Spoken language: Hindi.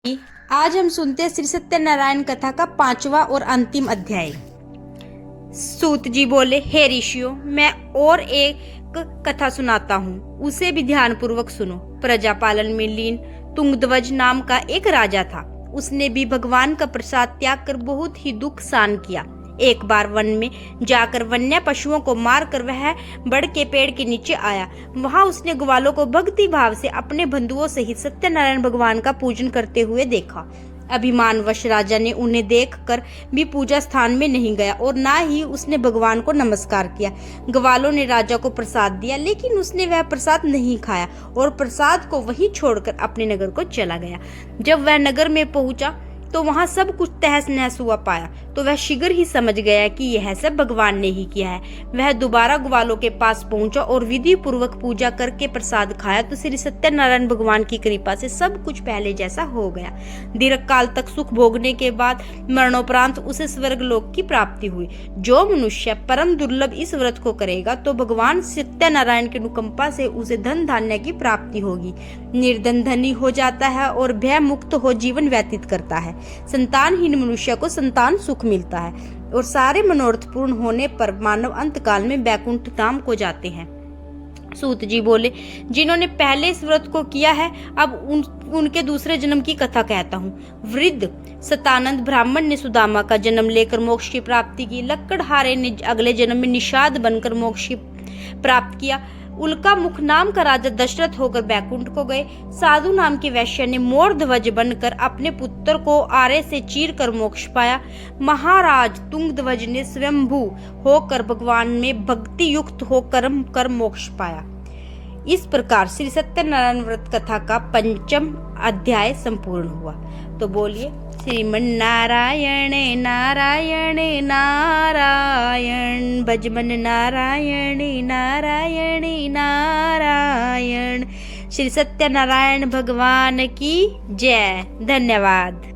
आज हम सुनते हैं श्री सत्यनारायण कथा का 5वां और अंतिम अध्याय। सूत जी बोले, हे ऋषियों, मैं और एक कथा सुनाता हूँ, उसे भी ध्यान पूर्वक सुनो। प्रजापालन में लीन तुंगध्वज नाम का एक राजा था। उसने भी भगवान का प्रसाद त्याग कर बहुत ही दुख सहन किया। एक बार वन में जाकर वन्य पशुओं को मारकर वह बड़ के पेड़ के नीचे आया। वहां उसने ग्वालों को भक्ति भाव से अपने बंधुओं सहित सत्यनारायण भगवान का पूजन करते हुए देखा। अभिमानवश राजा ने उन्हें देखकर भी पूजा स्थान में नहीं गया और ना ही उसने भगवान को नमस्कार किया। ग्वालों ने राजा को प्रसाद दिया, लेकिन उसने वह प्रसाद नहीं खाया और प्रसाद को वहीं छोड़कर अपने नगर को चला गया। जब वह नगर में पहुंचा तो वहां सब कुछ तहस नहस हुआ पाया, तो वह शीघ्र ही समझ गया कि यह सब भगवान ने ही किया है। वह दोबारा ग्वालों के पास पहुंचा और विधि पूर्वक पूजा करके प्रसाद खाया तो श्री सत्यनारायण भगवान की कृपा से सब कुछ पहले जैसा हो गया। दीर्घ काल तक सुख भोगने के बाद मरणोपरांत उसे स्वर्ग लोक की प्राप्ति हुई। जो मनुष्य परम दुर्लभ इस व्रत को करेगा तो भगवान सत्यनारायण की अनुकंपा से उसे धन धान्य की प्राप्ति होगी। निर्धन धनी हो जाता है और भय मुक्त हो जीवन व्यतीत करता है। संतानहीन मनुष्य को संतान सुख मिलता है और सारे मनोरथ पूर्ण होने पर मानव अंतकाल में बैकुंठ धाम को जाते हैं। सूत जी बोले, जिन्होंने पहले इस व्रत को किया है, अब उनके दूसरे जन्म की कथा कहता हूँ। वृद्ध सतानंद ब्राह्मण ने सुदामा का जन्म लेकर मोक्ष की प्राप्ति की। लक्कड़हारे ने अगले जन्म में निषाद बनकर मोक्ष की प्राप्त किया। उल्का मुख नाम का राजा दशरथ होकर बैकुंठ को गए। साधु नाम की वैश्य ने मोर ध्वज बनकर अपने पुत्र को आरे से चीर कर मोक्ष पाया। महाराज तुंगध्वज ने स्वयंभू होकर भगवान में भक्ति युक्त होकर कर मोक्ष पाया। इस प्रकार श्री सत्यनारायण व्रत कथा का 5वां अध्याय संपूर्ण हुआ। तो बोलिए, श्रीमन नारायण नारायण नारायण, भजमन नारायण नारायण नारायण। श्री सत्यनारायण भगवान की जय। धन्यवाद।